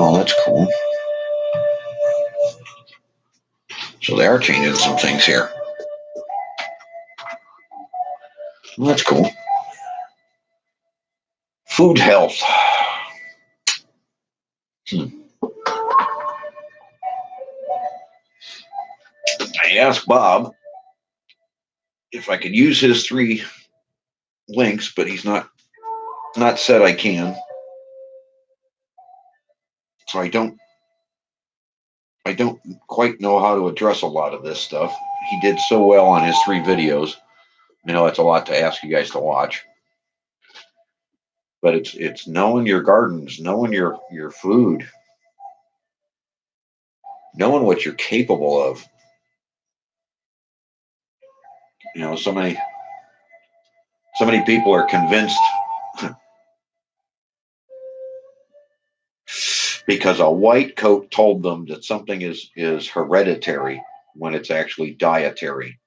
Oh, that's cool. So they are changing some things here. Well, that's cool. Food health. I asked Bob if I could use his 3 links, but he's not said I can. So I don't quite know how to address a lot of this stuff. He did so well on his 3 videos. I know it's a lot to ask you guys to watch, but it's knowing your gardens, knowing your food, knowing what you're capable of. So many people are convinced because a white coat told them that something is hereditary when it's actually dietary.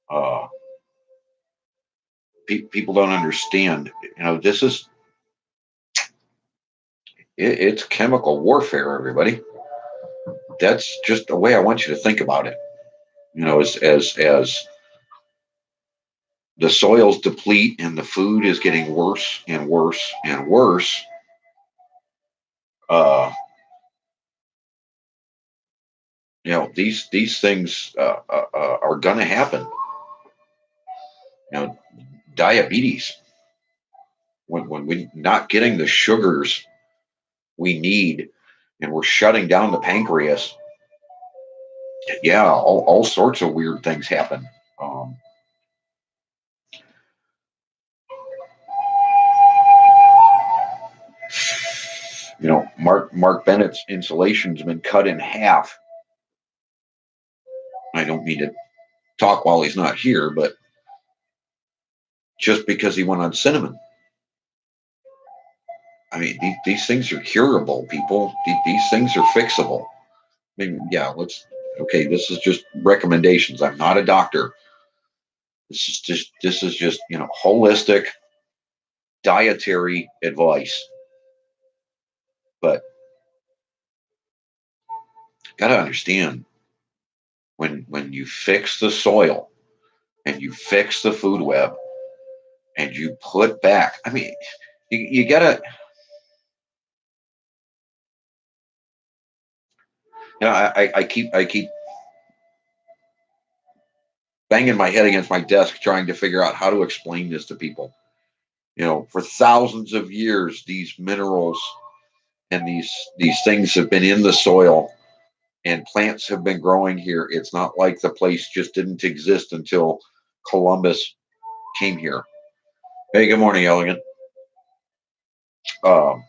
Uh, People don't understand. This is it's chemical warfare. Everybody, that's just the way I want you to think about it. As the soils deplete and the food is getting worse and worse and worse. Uh, these things are going to happen. Diabetes, when we're not getting the sugars we need, and we're shutting down the pancreas. Yeah, all sorts of weird things happen. Um, Mark Bennett's insulation's been cut in half. I don't mean to talk while he's not here, but just because he went on cinnamon. I mean, these things are curable, people. These things are fixable. I mean, yeah, okay, this is just recommendations. I'm not a doctor. This is just holistic dietary advice. But gotta understand, when you fix the soil and you fix the food web and you put back, I mean, you gotta. I keep banging my head against my desk trying to figure out how to explain this to people. For thousands of years, these minerals and these things have been in the soil, and plants have been growing here. It's not like the place just didn't exist until Columbus came here. Hey, good morning, Elegant. Um,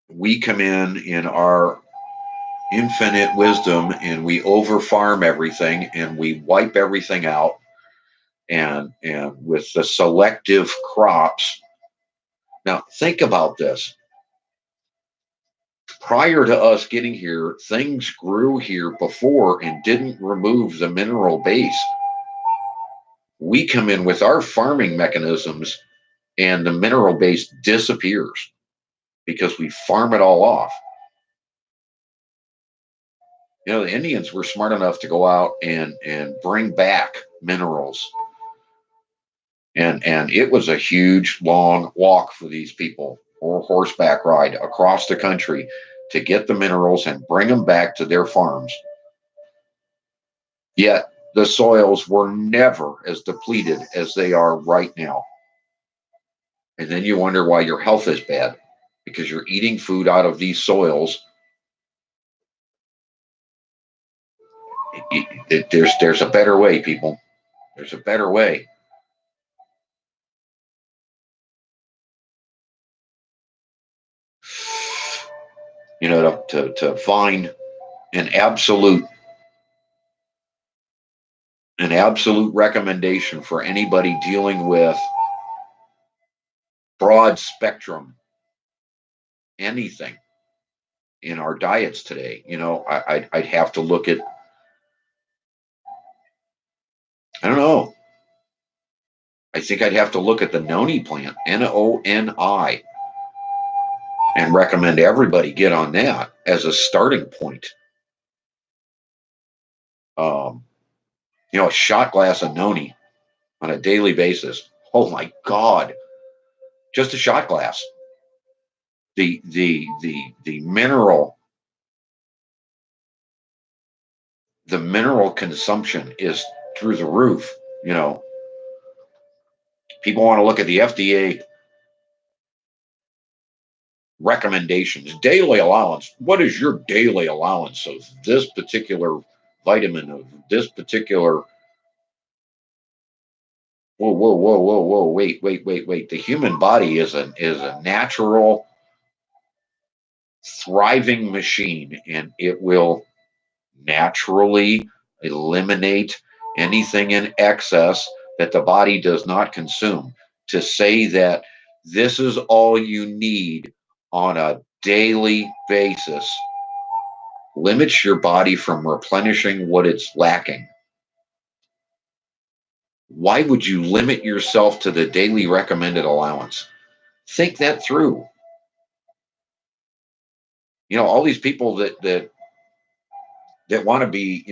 we come in our infinite wisdom, and we over farm everything, and we wipe everything out, and with the selective crops. Now think about this. Prior to us getting here, things grew here before and didn't remove the mineral base. We come in with our farming mechanisms, and the mineral base disappears because we farm it all off. The Indians were smart enough to go out and bring back minerals, and it was a huge long walk for these people, or horseback ride across the country to get the minerals and bring them back to their farms. Yet the soils were never as depleted as they are right now. And then you wonder why your health is bad, because you're eating food out of these soils. There's a better way, people. There's a better way. To find an absolute recommendation for anybody dealing with broad spectrum anything in our diets today. I'd have to look at, I don't know. I think I'd have to look at the noni plant, Noni. and recommend everybody get on that as a starting point. Um, a shot glass of noni on a daily basis. Oh my God, just a shot glass. The mineral consumption is through the roof. You know, people want to look at the FDA recommendations. Daily allowance. What is your daily allowance of this particular vitamin, of this particular? Whoa, whoa, whoa, whoa, whoa! Wait, wait, wait, wait! The human body is a natural, thriving machine, and it will naturally eliminate anything in excess that the body does not consume. To say that this is all you need on a daily basis limits your body from replenishing what it's lacking. Why would you limit yourself to the daily recommended allowance? Think that through. All these people that want to be,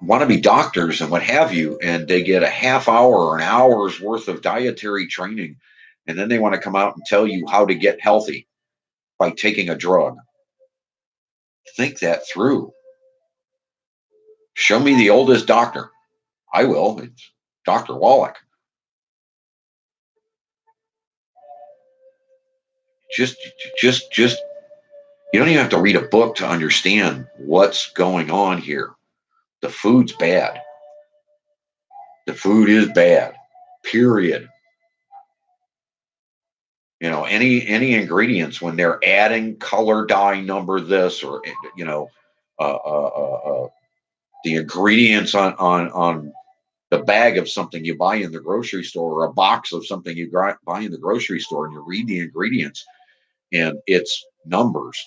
want to be doctors and what have you, and they get a half hour or an hour's worth of dietary training, and then they want to come out and tell you how to get healthy by taking a drug. Think that through. Show me the oldest doctor. I will. It's Dr. Wallach. Just, just. You don't even have to read a book to understand what's going on here. The food's bad. The food is bad. Period. Any ingredients when they're adding color, dye, number this, or uh, uh, the ingredients on the bag of something you buy in the grocery store, or a box of something you buy in the grocery store, and you read the ingredients and it's numbers,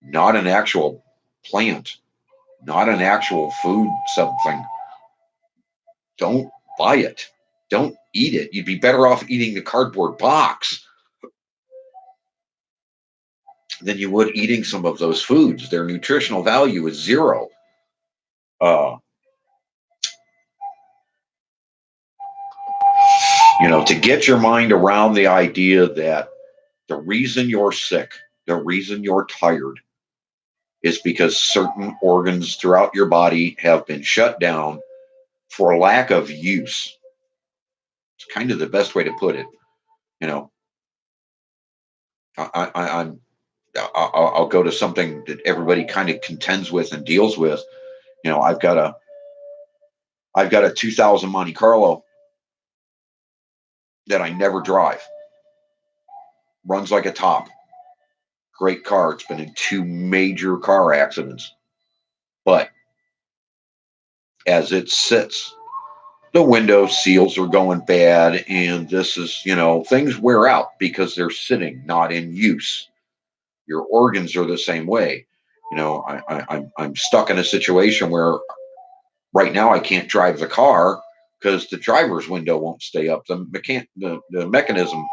not an actual plant, not an actual food something. Don't buy it. Don't eat it. You'd be better off eating the cardboard box than you would eating some of those foods. Their nutritional value is zero. Uh, to get your mind around the idea that the reason you're sick, the reason you're tired, is because certain organs throughout your body have been shut down for lack of use. It's kind of the best way to put it. You know, I'm I'll go to something that everybody kind of contends with and deals with. I've got a 2000 Monte Carlo that I never drive. Runs like a top. Great car. It's been in 2 major car accidents. But as it sits, the window seals are going bad, and this is, things wear out because they're sitting, not in use. Your organs are the same way. I'm stuck in a situation where right now I can't drive the car because the driver's window won't stay up. The mechanism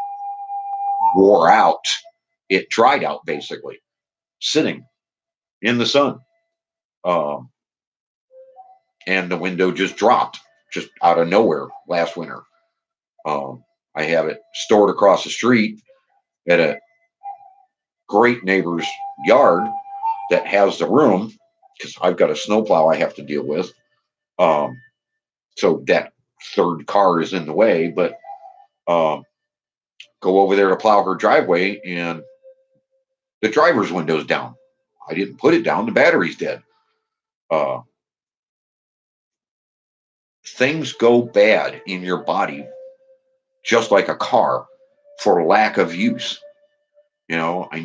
wore out. It dried out basically, sitting in the sun, um, and the window just dropped just out of nowhere last winter. I have it stored across the street at a great neighbor's yard that has the room because I've got a snowplow I have to deal with. Um, so that third car is in the way, but um, go over there to plow her driveway and the driver's window's down. I didn't put it down. The battery's dead. Uh, Things go bad in your body just like a car for lack of use. I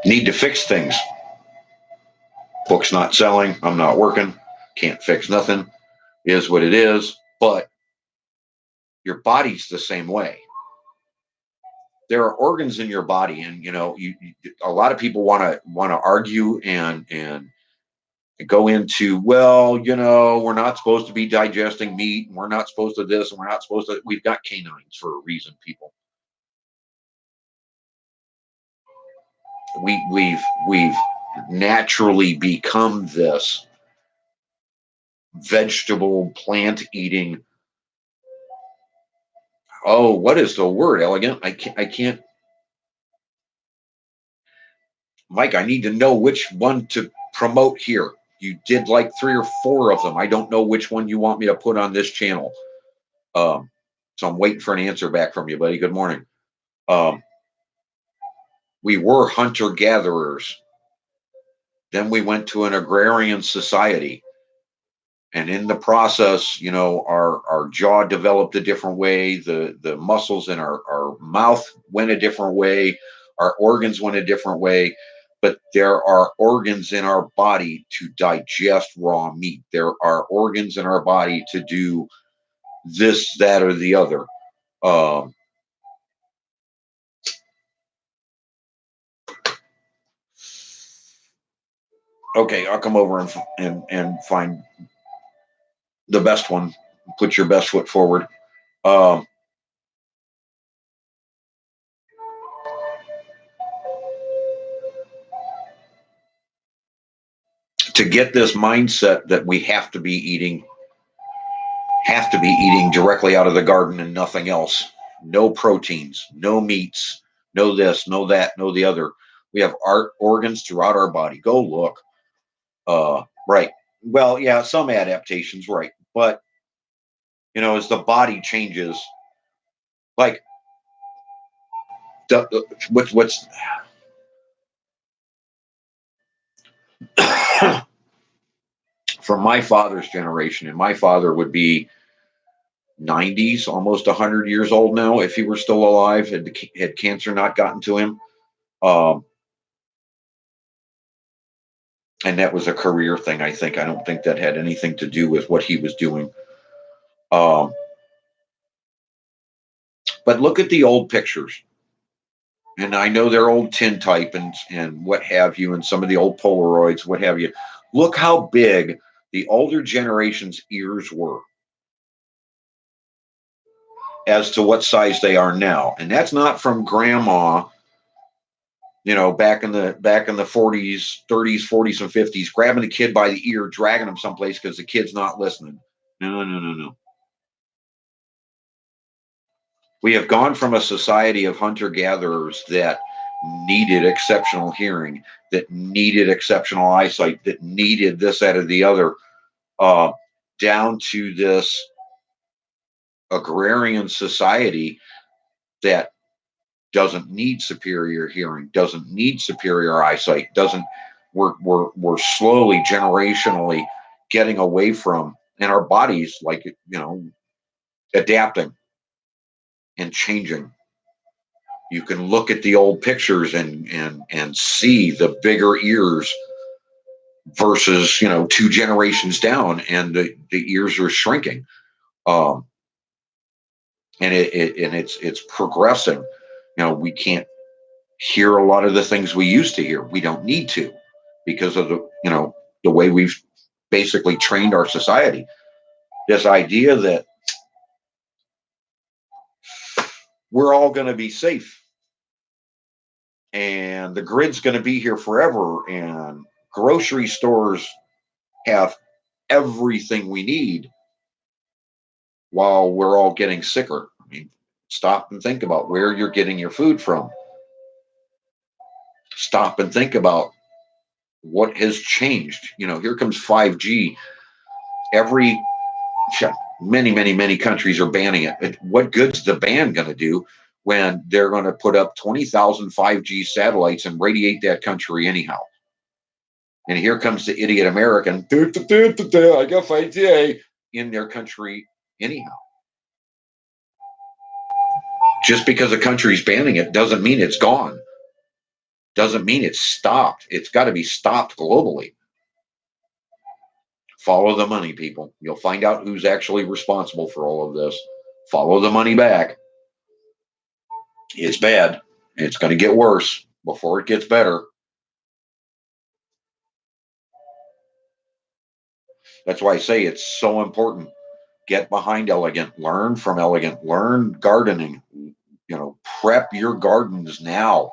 need to fix things. Book's not selling. I'm not working. Can't fix nothing. Is what it is. But your body's the same way. There are organs in your body, and a lot of people want to argue and go into, well, we're not supposed to be digesting meat, and we're not supposed to this, and we're not supposed to. We've got canines for a reason, people. We've naturally become this vegetable, plant eating. Oh, what is the word? Elegant? I can't. Mike, I need to know which one to promote here. You did like 3 or 4 of them. I don't know which one you want me to put on this channel. So I'm waiting for an answer back from you, buddy. Good morning. We were hunter gatherers. Then we went to an agrarian society. And in the process, our jaw developed a different way. The muscles in our mouth went a different way. Our organs went a different way. But there are organs in our body to digest raw meat. There are organs in our body to do this, that, or the other. Okay, I'll come over and find the best one. Put your best foot forward. Um, to get this mindset that we have to be eating directly out of the garden and nothing else. No proteins, no meats, no this, no that, no the other. We have organs throughout our body. Go look. Right. Well, yeah, some adaptations, right. But as the body changes, like what's from my father's generation, and my father would be 90s, almost 100 years old now, if he were still alive, had cancer not gotten to him. Um, and that was a career thing, I think. I don't think that had anything to do with what he was doing. Um, but look at the old pictures. And I know they're old tintype and what have you, and some of the old Polaroids, what have you. Look how big the older generation's ears were as to what size they are now. And that's not from grandma, back in the 40s, 30s, 40s, and 50s, grabbing the kid by the ear, dragging him someplace because the kid's not listening. No, no, no, no. We have gone from a society of hunter gatherers that needed exceptional hearing, that needed exceptional eyesight, that needed this, that, or the other, uh, down to this agrarian society that doesn't need superior hearing, doesn't need superior eyesight, doesn't. We're slowly, generationally getting away from, and our bodies, like, adapting and changing. You can look at the old pictures and see the bigger ears versus 2 generations down, and the ears are shrinking. Um, and it's progressing. We can't hear a lot of the things we used to hear. We don't need to, because of the way we've basically trained our society. This idea that we're all going to be safe and the grid's going to be here forever, and grocery stores have everything we need while we're all getting sicker. I mean, stop and think about where you're getting your food from. Stop and think about what has changed. Here comes 5G. Every many, many, many countries are banning it. What good's the ban going to do when they're going to put up 20,000 5G satellites and radiate that country anyhow? And here comes the idiot American. I got 5G in their country anyhow. Just because a country's banning it doesn't mean it's gone. Doesn't mean it's stopped. It's got to be stopped globally. Follow the money, people. You'll find out who's actually responsible for all of this. Follow the money back. It's bad. It's going to get worse before it gets better. That's why I say it's so important. Get behind Elegant, learn from Elegant, learn gardening, prep your gardens now.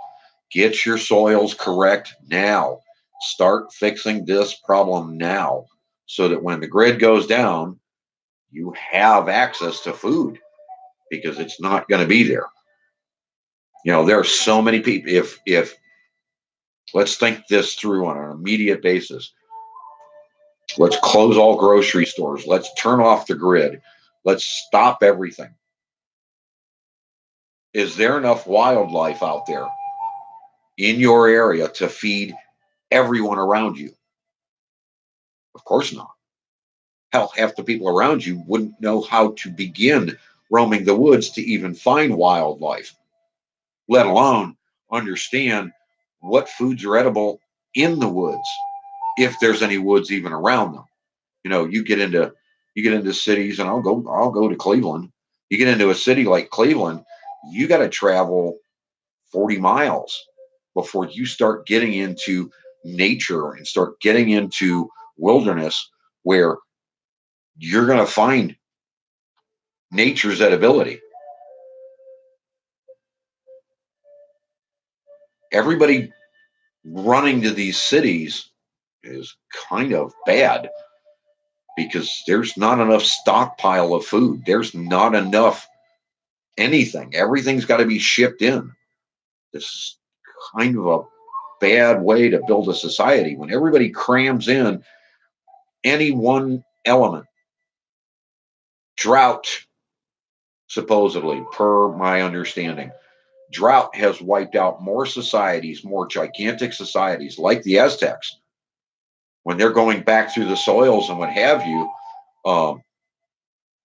Get your soils correct now. Start fixing this problem now so that when the grid goes down, you have access to food because it's not going to be there. There are so many people. If let's think this through on an immediate basis. Let's close all grocery stores. Let's turn off the grid. Let's stop everything. Is there enough wildlife out there in your area to feed everyone around you? Of course not. Hell, half the people around you wouldn't know how to begin roaming the woods to even find wildlife, let alone understand what foods are edible in the woods, if there's any woods even around them. You get into cities, and I'll go to Cleveland. You get into a city like Cleveland, you got to travel 40 miles before you start getting into nature and start getting into wilderness where you're going to find nature's edibility. Everybody running to these cities is kind of bad because there's not enough stockpile of food. There's not enough anything. Everything's got to be shipped in. This is kind of a bad way to build a society when everybody crams in any one element. Drought, supposedly, per my understanding, drought has wiped out more societies, more gigantic societies like the Aztecs. When they're going back through the soils and what have you, um,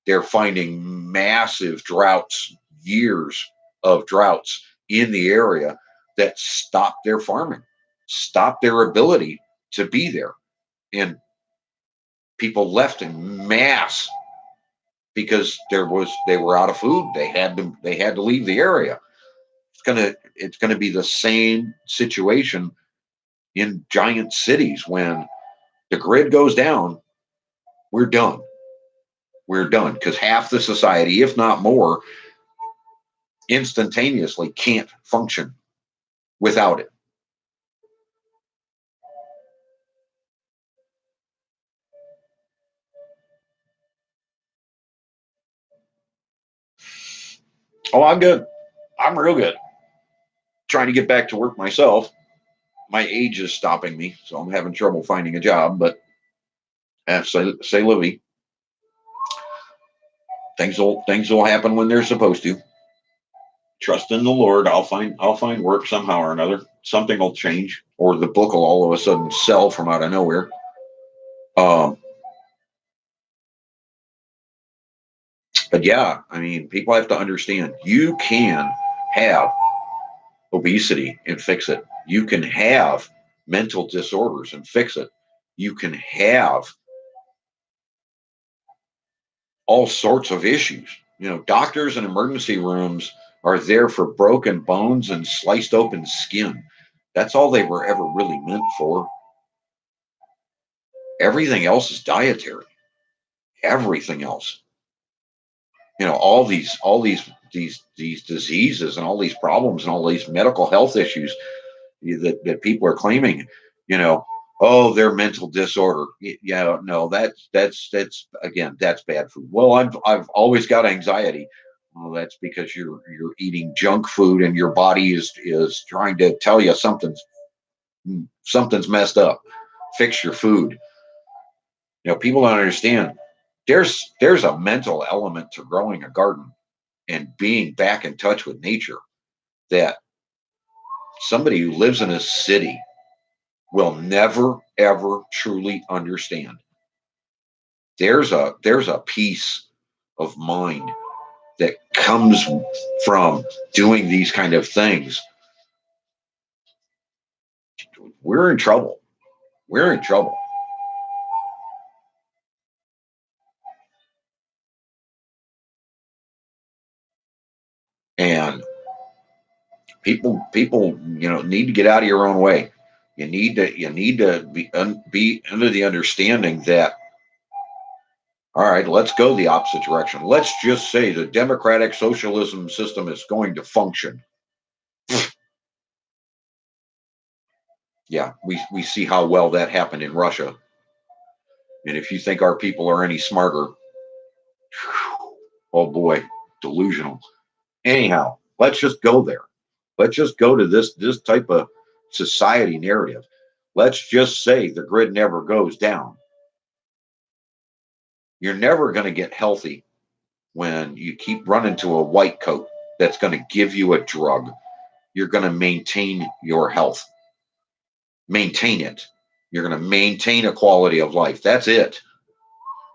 they're finding massive droughts, years of droughts in the area that stop their farming, stop their ability to be there. And people left in mass because they were out of food. They had to leave the area. It's gonna be the same situation in giant cities. When the grid goes down, we're done. We're done because half the society, if not more, instantaneously can't function without it. Oh, I'm good. I'm real good. Trying to get back to work myself. My age is stopping me, so I'm having trouble finding a job. But say Livy, things will happen when they're supposed to. Trust in the Lord. I'll find work somehow or another. Something will change, or the book will all of a sudden sell from out of nowhere. Um, but yeah, I mean, people have to understand you can have obesity and fix it. You can have mental disorders and fix it. You can have all sorts of issues. Doctors and emergency rooms are there for broken bones and sliced open skin. That's all they were ever really meant for. Everything else is dietary. Everything else. All these diseases and all these problems and all these medical health issues that people are claiming, you know, oh, they're mental disorder. Yeah, no, that's again, that's bad food. Well, I've always got anxiety. Well, that's because you're eating junk food and your body is trying to tell you something's messed up. Fix your food. People don't understand. There's a mental element to growing a garden and being back in touch with nature that somebody who lives in a city will never ever truly understand. There's a peace of mind that comes from doing these kind of things. We're in trouble. We're in trouble. And people need to get out of your own way. You need to be under the understanding that All right, let's go the opposite direction. Let's just say the democratic socialism system is going to function. Yeah, we see how well that happened in Russia. And if you think our people are any smarter, oh boy, delusional. Anyhow, let's just go there. Let's just go to this type of society narrative. Let's just say the grid never goes down. You're never going to get healthy when you keep running to a white coat that's going to give you a drug. You're going to maintain your health. Maintain it. You're going to maintain a quality of life. That's it.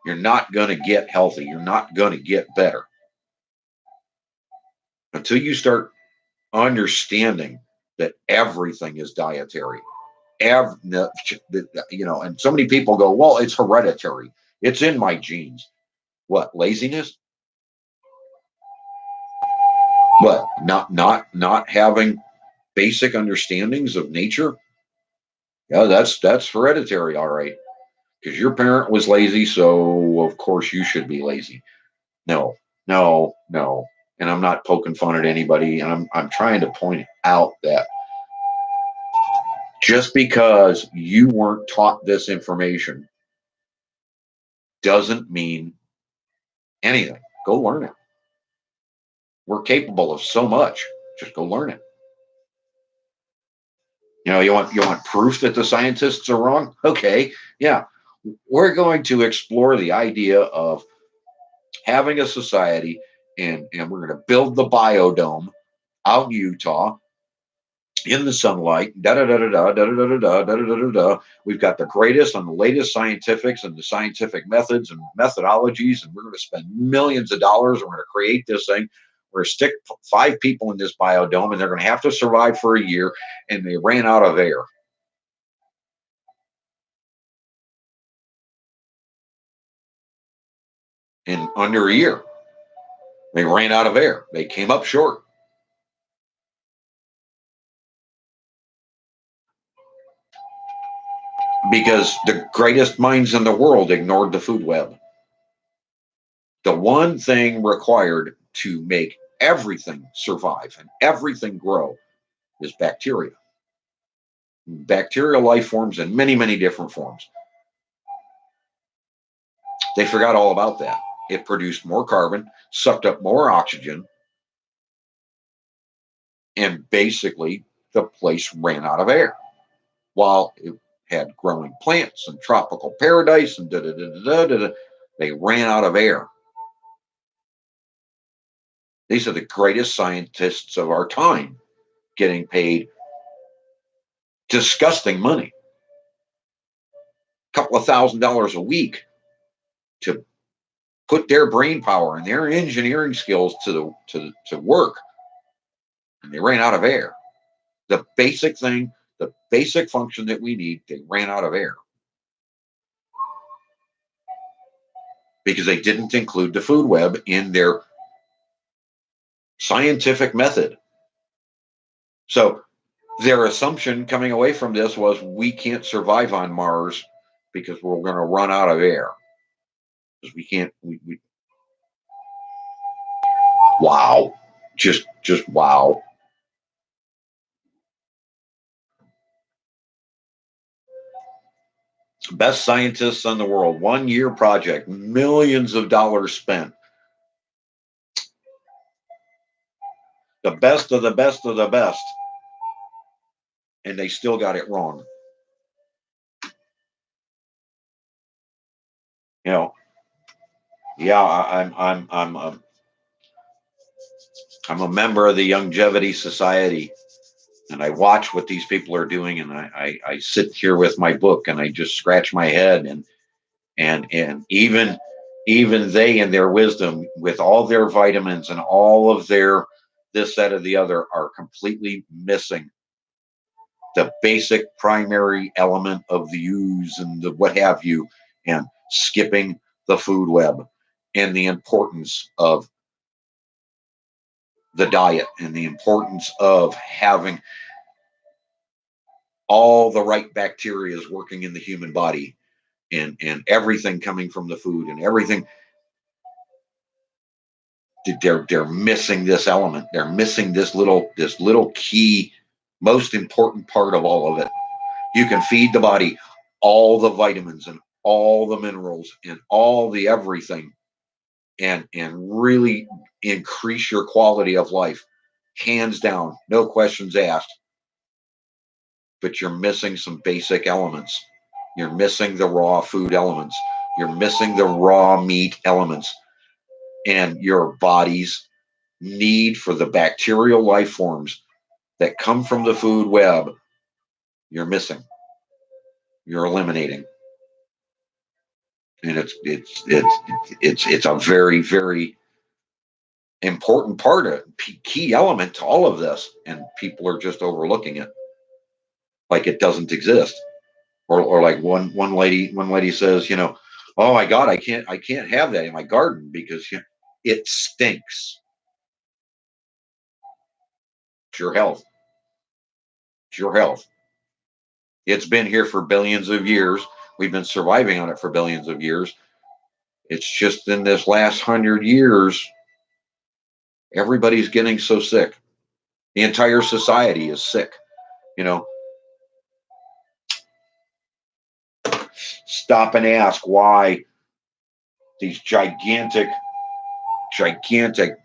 You're not going to get healthy. You're not going to get better until you start understanding that everything is dietary. Every, and so many people go, well, it's hereditary. It's in my genes. What, laziness? What, not having basic understandings of nature? Yeah, that's hereditary, all right. Because your parent was lazy, so of course you should be lazy. No, no, no. And I'm not poking fun at anybody, and I'm trying to point out that just because you weren't taught this information doesn't mean anything. Go learn it. We're capable of so much. Just go learn it. You want proof that the scientists are wrong? Okay, yeah. We're going to explore the idea of having a society, and we're going to build the biodome out in Utah in the sunlight. Da da da da da da da da da da da da da. We've got the greatest and the latest scientifics and the scientific methods and methodologies, and we're going to spend millions of dollars. We're going to create this thing. We're going to stick 5 people in this biodome, and they're going to have to survive for a year. And they ran out of air. In under a year, they ran out of air. They came up short because the greatest minds in the world ignored the food web. The one thing required to make everything survive and everything grow is bacteria. Bacterial life forms in many, many different forms. They forgot all about that. It produced more carbon, sucked up more oxygen, and basically the place ran out of air. While it had growing plants and tropical paradise and da da da da da da, they ran out of air. These are the greatest scientists of our time getting paid disgusting money, a couple of $1,000s a week to put their brain power and their engineering skills to work, and they ran out of air. The basic thing, the basic function that we need, they ran out of air because they didn't include the food web in their scientific method. So their assumption coming away from this was we can't survive on Mars because we're going to run out of air. Because we can't. Wow, just wow. Best scientists in the world, 1 year project, millions of dollars spent. The best of the best of the best, and they still got it wrong. You know, yeah, I'm a member of the Longevity Society, and I watch what these people are doing, and I sit here with my book and I just scratch my head, and even they in their wisdom with all their vitamins and all of their this, that, or the other are completely missing the basic primary element of the use and the what have you, and skipping the food web and the importance of the diet and the importance of having all the right bacteria working in the human body. and everything coming from the food and everything. They're missing this element. They're missing this little key, most important part of all of it. You can feed the body all the vitamins and all the minerals and all the everything, and really increase your quality of life, hands down, no questions asked. But you're missing some basic elements. You're missing the raw food elements. You're missing the raw meat elements, and your body's need for the bacterial life forms that come from the food web. You're missing. You're eliminating, and it's a very, very important part of key element to all of this, and people are just overlooking it like it doesn't exist. Or like one lady says, oh my God, I can't have that in my garden because it stinks. It's your health. It's your health. It's been here for billions of years. We've been surviving on it for billions of years. It's just in this last 100 years, everybody's getting so sick. The entire society is sick. You know, Stop and ask why these gigantic,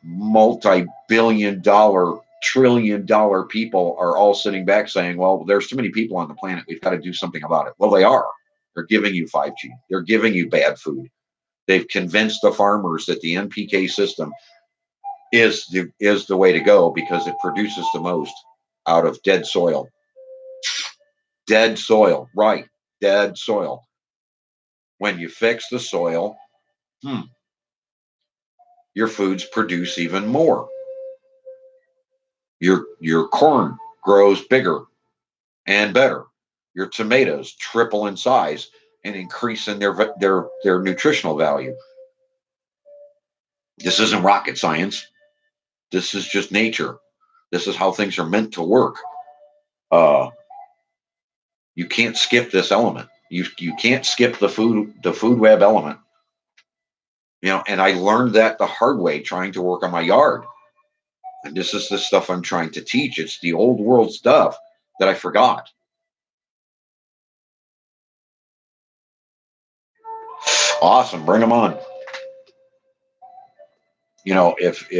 multi-billion-dollar, trillion-dollar people are all sitting back saying, well, there's too many people on the planet. We've got to do something about it. Well, they are. They're giving you 5G. They're giving you bad food. They've convinced the farmers that the NPK system is the way to go because it produces the most out of dead soil. Dead soil, right? Dead soil. When you fix the soil, your foods produce even more. Your corn grows bigger and better. Your tomatoes triple in size and increase in their nutritional value. This isn't rocket science. This is just nature. This is how things are meant to work. Uh, you can't skip this element. You can't skip the food web element. And I learned that the hard way trying to work on my yard. And this is the stuff I'm trying to teach. It's the old world stuff that I forgot. Awesome, bring them on. If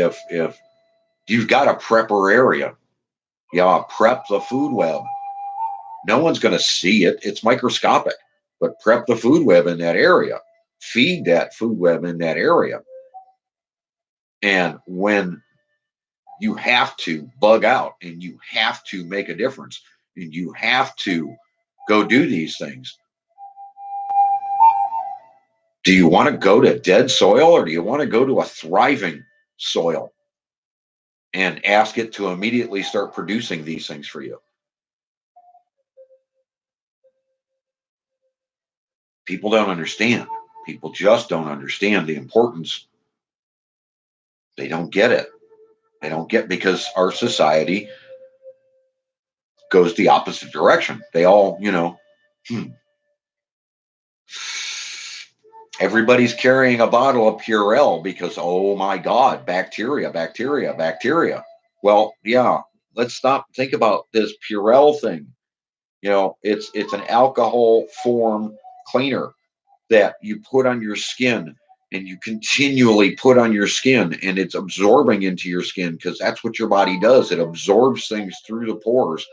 you've got a prepper area, prep the food web. No one's going to see it. It's microscopic, but prep the food web in that area. Feed that food web in that area. And when you have to bug out and you have to make a difference and you have to go do these things, do you want to go to dead soil or do you want to go to a thriving soil and ask it to immediately start producing these things for you? People don't understand. People just don't understand the importance. They don't get it. They don't get because our society goes the opposite direction. They all, everybody's carrying a bottle of Purell because, oh my God, bacteria. Well, yeah, let's stop. Think about this Purell thing. It's an alcohol form cleaner that you put on your skin and you continually put on your skin and it's absorbing into your skin because that's what your body does. It absorbs things through the pores.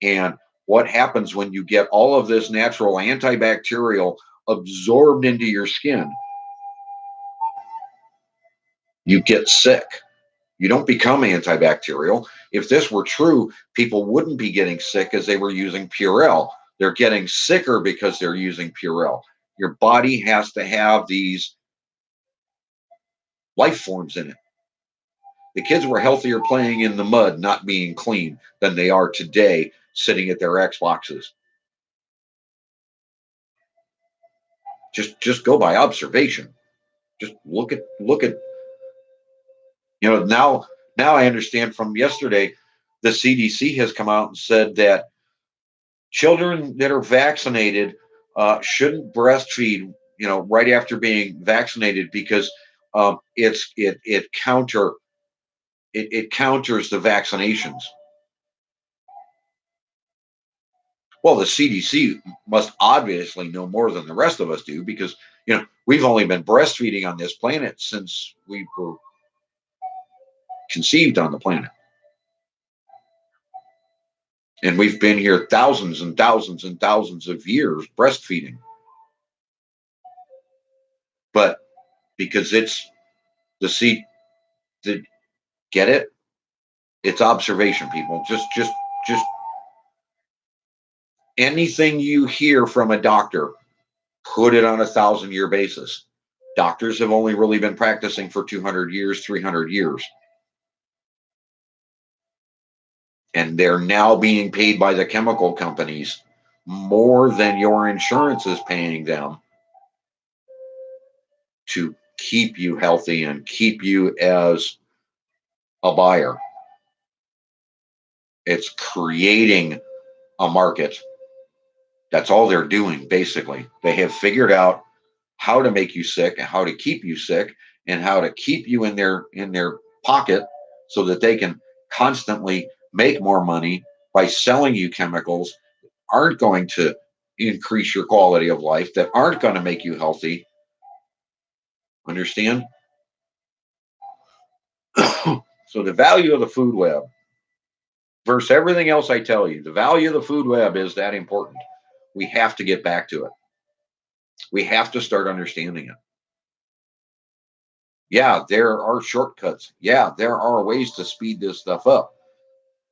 And what happens when you get all of this natural antibacterial absorbed into your skin? You get sick. You don't become antibacterial. If this were true, people wouldn't be getting sick as they were using Purell. They're getting sicker because they're using Purell. Your body has to have these life forms in it. The kids were healthier playing in the mud, not being clean, than they are today sitting at their Xboxes. Just go by observation. Just look at now I understand from yesterday the CDC has come out and said that children that are vaccinated shouldn't breastfeed, right after being vaccinated because it counters the vaccinations. Well, the CDC must obviously know more than the rest of us do because we've only been breastfeeding on this planet since we were conceived on the planet. And we've been here thousands and thousands and thousands of years breastfeeding. But because it's the seed, get it? It's observation, people. Just anything you hear from a doctor, put it on 1,000-year basis. Doctors have only really been practicing for 200 years, 300 years. And they're now being paid by the chemical companies more than your insurance is paying them to keep you healthy and keep you as a buyer. It's creating a market. That's all they're doing, basically. They have figured out how to make you sick and how to keep you sick and how to keep you in their pocket so that they can constantly make more money by selling you chemicals that aren't going to increase your quality of life, that aren't going to make you healthy. Understand? So the value of the food web versus everything else I tell you, the value of the food web is that important. We have to get back to it. We have to start understanding it. Yeah, there are shortcuts. Yeah, there are ways to speed this stuff up.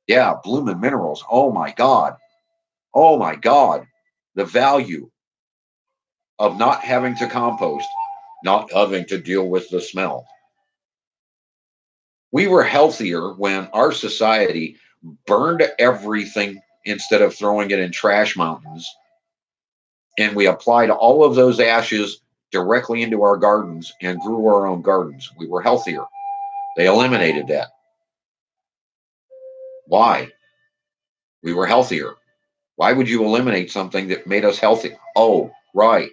Yeah, Bloomin' Minerals. Oh my God. Oh my God. The value of not having to compost, not having to deal with the smell. We were healthier when our society burned everything instead of throwing it in trash mountains. And we applied all of those ashes directly into our gardens and grew our own gardens. We were healthier. They eliminated that. Why? We were healthier. Why would you eliminate something that made us healthy? Oh, right.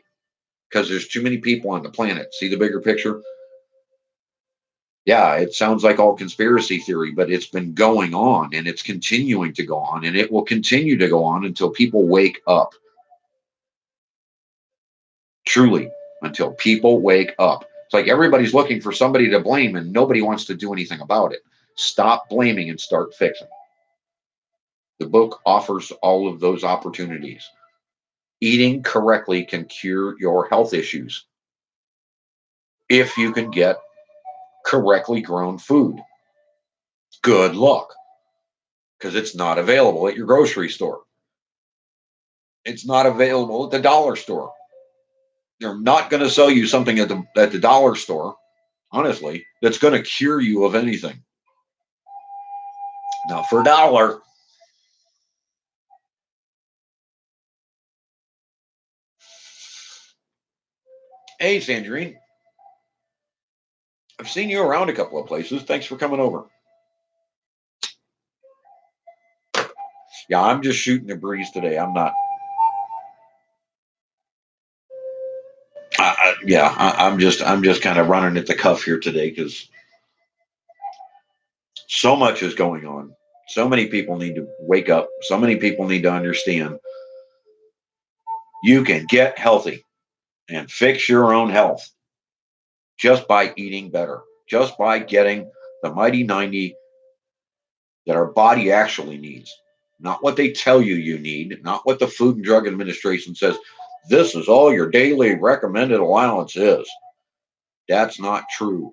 Because there's too many people on the planet. See the bigger picture? Yeah, it sounds like all conspiracy theory, but it's been going on and it's continuing to go on and it will continue to go on until people wake up. Truly, until people wake up. It's like everybody's looking for somebody to blame and nobody wants to do anything about it. Stop blaming and start fixing. The book offers all of those opportunities. Eating correctly can cure your health issues if you can get correctly grown food. Good luck, because it's not available at your grocery store. It's not available at the dollar store. They're not going to sell you something at the dollar store, honestly, that's going to cure you of anything. Now, for a dollar, hey, Sandrine, I've seen you around a couple of places. Thanks for coming over. Yeah, I'm just shooting the breeze today. I'm not. I'm just kind of running at the cuff here today because so much is going on. So many people need to wake up. So many people need to understand you can get healthy and fix your own health just by eating better, just by getting the mighty 90 that our body actually needs. Not what they tell you need, not what the Food and Drug Administration says. This is all your daily recommended allowance is. That's not true.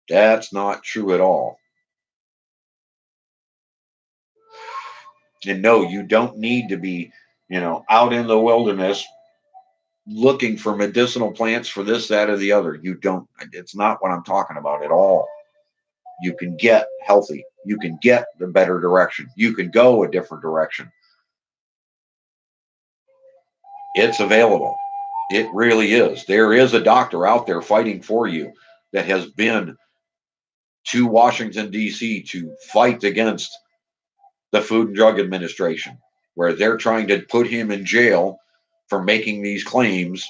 That's not true at all. And no, you don't need to be, out in the wilderness looking for medicinal plants for this, that, or the other. You don't. It's not what I'm talking about at all. You can get healthy. You can get the better direction. You can go a different direction. It's available. It really is. There is a doctor out there fighting for you that has been to Washington, D.C. to fight against the Food and Drug Administration, where they're trying to put him in jail for making these claims,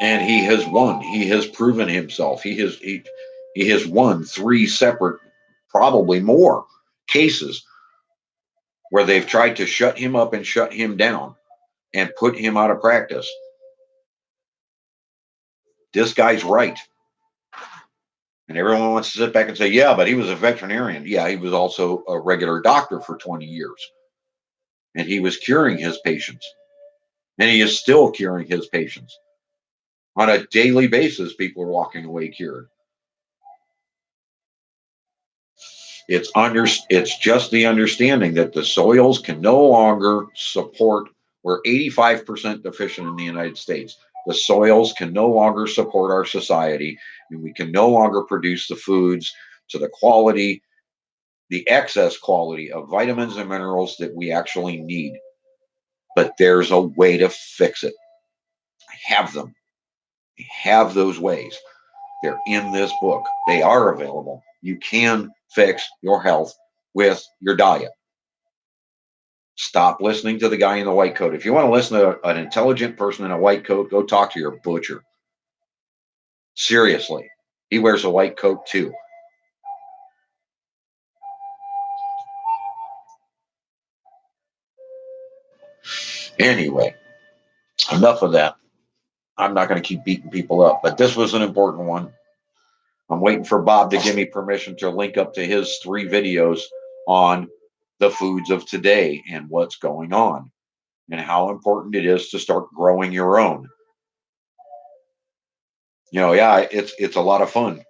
and he has won. He has proven himself. He has won 3 separate, probably more, cases where they've tried to shut him up and shut him down and put him out of practice. This guy's right. And everyone wants to sit back and say, yeah, but he was a veterinarian. Yeah, he was also a regular doctor for 20 years. And he was curing his patients. And he is still curing his patients. On a daily basis, people are walking away cured. It's just the understanding that the soils can no longer support. We're 85% deficient in the United States. The soils can no longer support our society, and we can no longer produce the foods to the quality, the excess quality of vitamins and minerals that we actually need. But there's a way to fix it. I have them. I have those ways. They're in this book. They are available. You can fix your health with your diet. Stop listening to the guy in the white coat. If you want to listen to an intelligent person in a white coat, go talk to your butcher. Seriously. He wears a white coat too. Anyway, enough of that. I'm not going to keep beating people up, but this was an important one. I'm waiting for Bob to give me permission to link up to his 3 videos on the foods of today and what's going on and how important it is to start growing your own. Yeah, it's a lot of fun.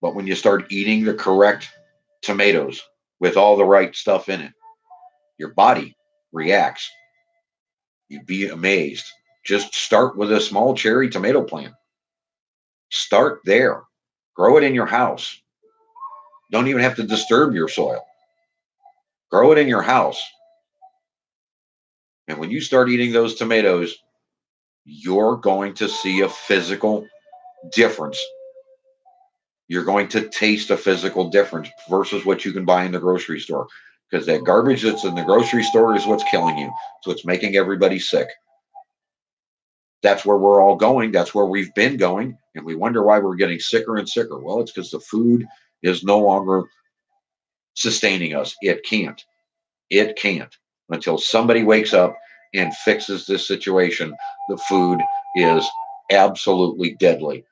But when you start eating the correct tomatoes with all the right stuff in it, your body reacts. You'd be amazed. Just start with a small cherry tomato plant. Start there. Grow it in your house. Don't even have to disturb your soil. Grow it in your house. And when you start eating those tomatoes, you're going to see a physical difference. You're going to taste a physical difference versus what you can buy in the grocery store. Because that garbage that's in the grocery store is what's killing you. So it's making everybody sick. That's where we're all going. That's where we've been going. And we wonder why we're getting sicker and sicker. Well, it's because the food is no longer sustaining us. It can't. It can't. Until somebody wakes up and fixes this situation, the food is absolutely deadly.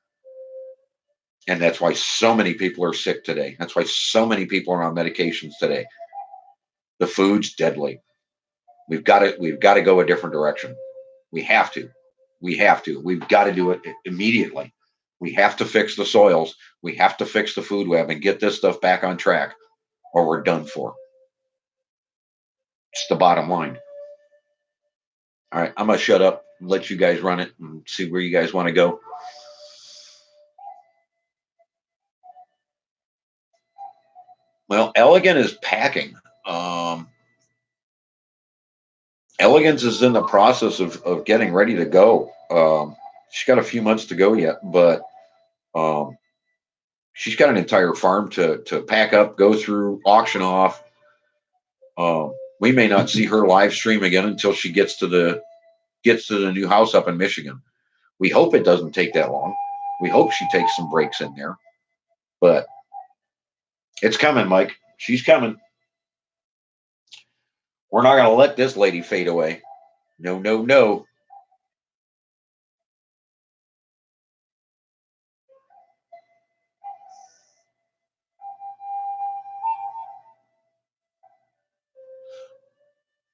And that's why so many people are sick today. That's why so many people are on medications today. The food's deadly. We've got to go a different direction. We have to. We have to. We've got to do it immediately. We have to fix the soils. We have to fix the food web and get this stuff back on track, or we're done for. It's the bottom line. All right, I'm gonna shut up and let you guys run it and see where you guys want to go. Well, Elegant is packing. Elegance is in the process of getting ready to go. She's got a few months to go yet, but um, she's got an entire farm to pack up, go through, auction off. We may not see her live stream again until she gets to the new house up in Michigan. We hope it doesn't take that long. We hope she takes some breaks in there, but it's coming, Mike. She's coming. We're not going to let this lady fade away. No, no, no.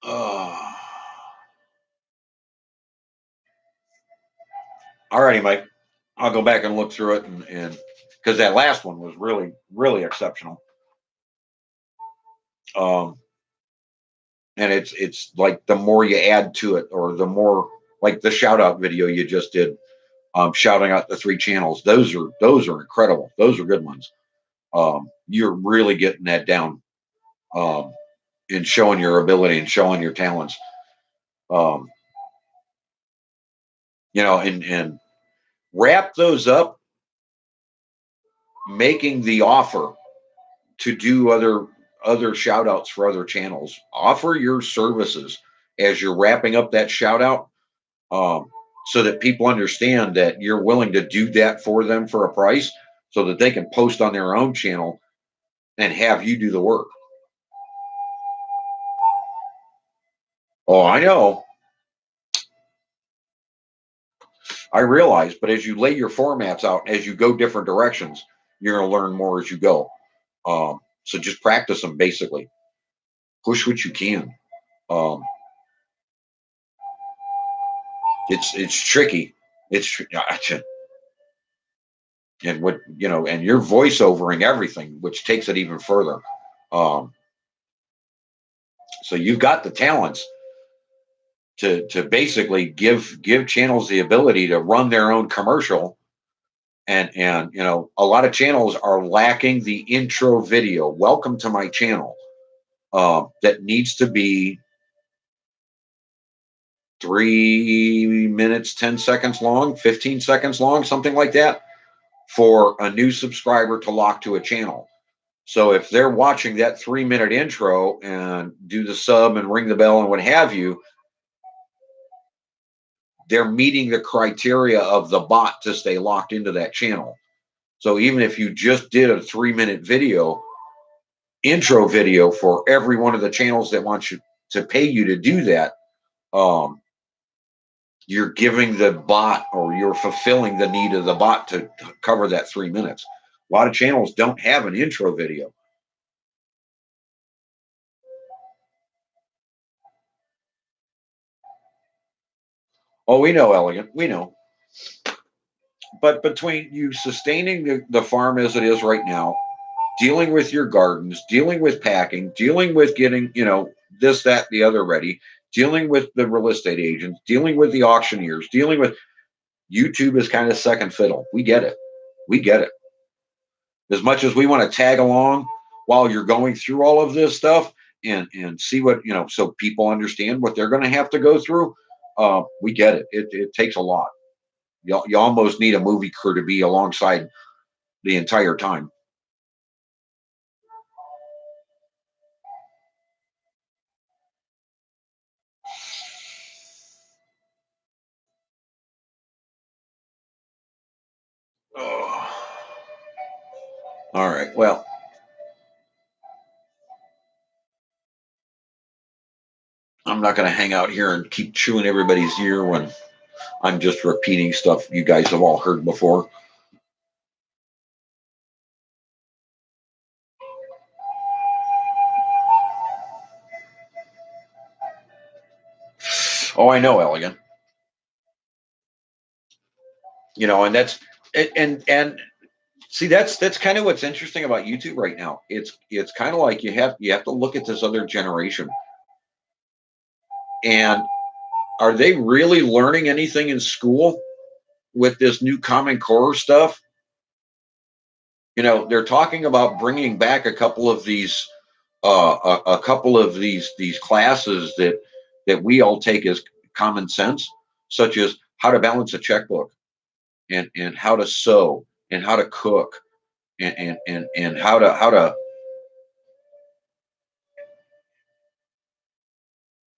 Uh, all righty, Mike. I'll go back and look through it and because that last one was really, really exceptional. Um, and it's like the more you add to it, or the more like the shout out video you just did, shouting out the 3 channels. Those are incredible. Those are good ones. You're really getting that down, um, and showing your ability and showing your talents. Um, and wrap those up, making the offer to do other shout outs for other channels. Offer your services as you're wrapping up that shout out, so that people understand that you're willing to do that for them for a price so that they can post on their own channel and have you do the work. Oh, I know. I realize, but as you lay your formats out, as you go different directions, you're going to learn more as you go. So just practice them basically. Push what you can. Um, it's tricky. It's and what and you're voiceovering everything, which takes it even further. Um, so you've got the talents to basically give channels the ability to run their own commercial. And a lot of channels are lacking the intro video. Welcome to my channel. That needs to be 3 minutes, 10 seconds long, 15 seconds long, something like that, for a new subscriber to lock to a channel. So if they're watching that 3 minute intro and do the sub and ring the bell and what have you, they're meeting the criteria of the bot to stay locked into that channel. So even if you just did a 3 minute video, intro video for every one of the channels that want you to pay you to do that, you're giving the bot, or you're fulfilling the need of the bot to cover that 3 minutes. A lot of channels don't have an intro video. Oh, we know, Elegant. We know. But between you sustaining the farm as it is right now, dealing with your gardens, dealing with packing, dealing with getting, this, that, the other ready, dealing with the real estate agents, dealing with the auctioneers, dealing with YouTube is kind of second fiddle. We get it. We get it. As much as we want to tag along while you're going through all of this stuff and see what, so people understand what they're going to have to go through, we get it. It takes a lot. You almost need a movie crew to be alongside the entire time. Oh. All right. Well, I'm not going to hang out here and keep chewing everybody's ear when I'm just repeating stuff you guys have all heard before. Oh, I know, Elegant. And that's and see, that's kind of what's interesting about YouTube right now. It's kind of like you have to look at this other generation, and are they really learning anything in school with this new Common Core stuff? They're talking about bringing back a couple of these a couple of these classes that we all take as common sense, such as how to balance a checkbook, and how to sew, and how to cook, and how to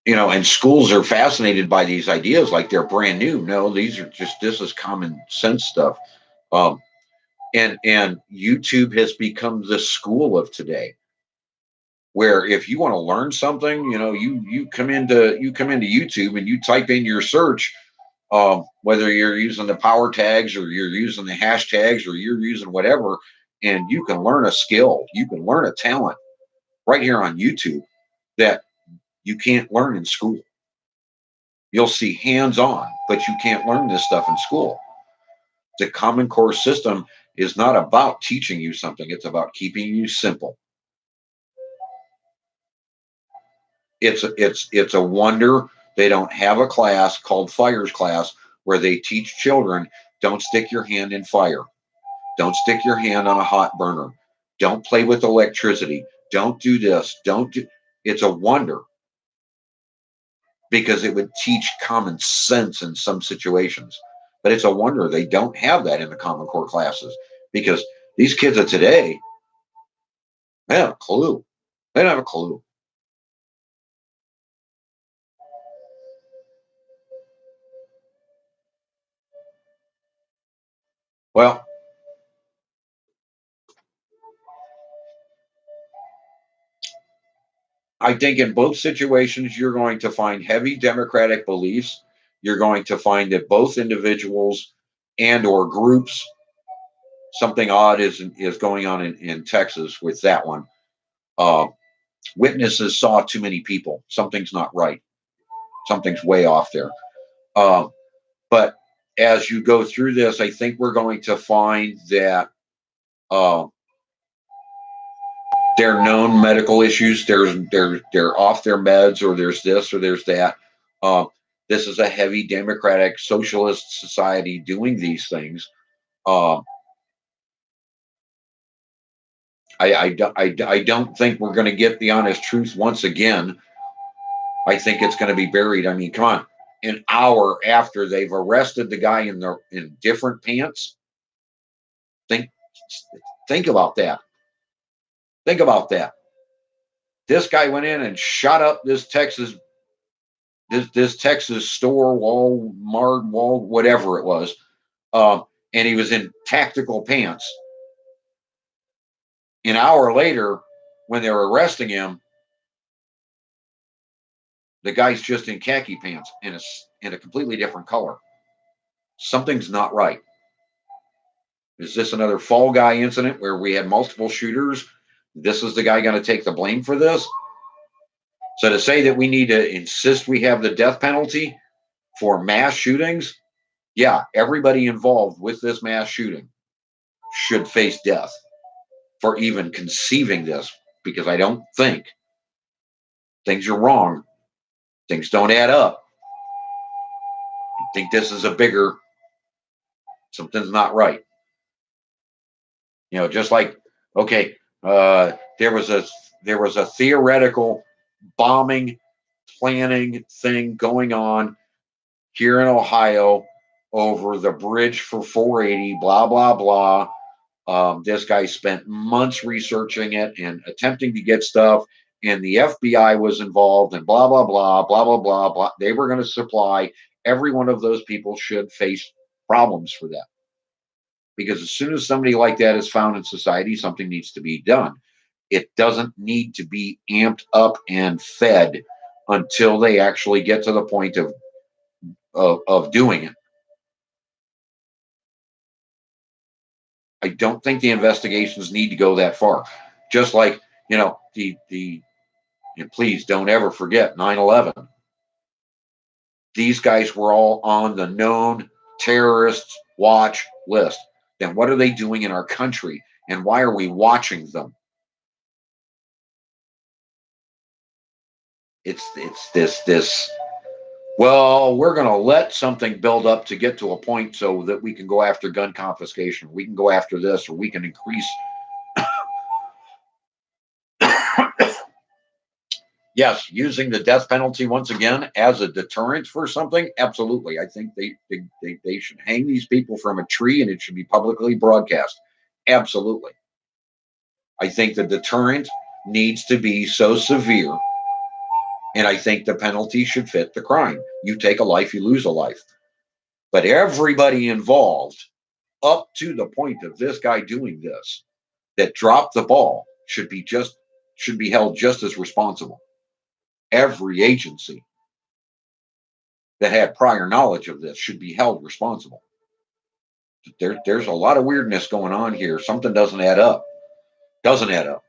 and schools are fascinated by these ideas like they're brand new. No, this is common sense stuff. um and YouTube has become the school of today, where if you want to learn something, you come into YouTube and you type in your search, whether you're using the power tags or you're using the hashtags or you're using whatever, and you can learn a skill, you can learn a talent right here on YouTube that you can't learn in school. You'll see hands on, but you can't learn this stuff in school. The Common Core system is not about teaching you something, it's about keeping you simple. It's a wonder they don't have a class called Fire's class where they teach children, don't stick your hand in fire. Don't stick your hand on a hot burner. Don't play with electricity. Don't do this. Don't do. It's a wonder, because it would teach common sense in some situations. But it's a wonder they don't have that in the Common Core classes, because these kids of today, they don't have a clue. They don't have a clue. Well, I think in both situations, you're going to find heavy democratic beliefs. You're going to find that both individuals and or groups, something odd is going on in Texas with that one. Uh, Witnesses saw too many people. Something's not right. Something's way off there. Uh, but as you go through this, I think we're going to find that uh, there are known medical issues. They're off their meds, or there's this or there's that. Uh, this is a heavy democratic socialist society doing these things. Uh, I don't think we're going to get the honest truth once again. I think it's going to be buried. I mean, come on. An hour after they've arrested the guy in different pants, think think about that. Think about that. This guy went in and shot up this Texas store, Walmart, whatever it was, and he was in tactical pants. An hour later, when they were arresting him, the guy's just in khaki pants in a completely different color. Something's not right. Is this another Fall Guy incident where we had multiple shooters? This is the guy going to take the blame for this? So to say that we need to insist we have the death penalty for mass shootings, yeah, everybody involved with this mass shooting should face death for even conceiving this, because I don't think things are wrong. Things don't add up. I think this is a bigger, something's not right. Just like, okay, there was a theoretical bombing planning thing going on here in Ohio over the bridge for 480, blah, blah, blah. This guy spent months researching it and attempting to get stuff, and the FBI was involved, and blah, blah, blah, blah, blah, blah, blah. They were going to supply. Every one of those people should face problems for that. Because as soon as somebody like that is found in society, something needs to be done. It doesn't need to be amped up and fed until they actually get to the point of doing it. I don't think the investigations need to go that far. Just like, and please don't ever forget 9/11. These guys were all on the known terrorists watch list. Then what are they doing in our country? And why are we watching them? It's this. Well, we're going to let something build up to get to a point so that we can go after gun confiscation. We can go after this, or we can increase. Yes, using the death penalty once again as a deterrent for something. Absolutely. I think they should hang these people from a tree and it should be publicly broadcast. Absolutely. I think the deterrent needs to be so severe, and I think the penalty should fit the crime. You take a life, you lose a life. But everybody involved up to the point of this guy doing this that dropped the ball should be held just as responsible. Every agency that had prior knowledge of this should be held responsible. There's a lot of weirdness going on here. Something doesn't add up. Doesn't add up.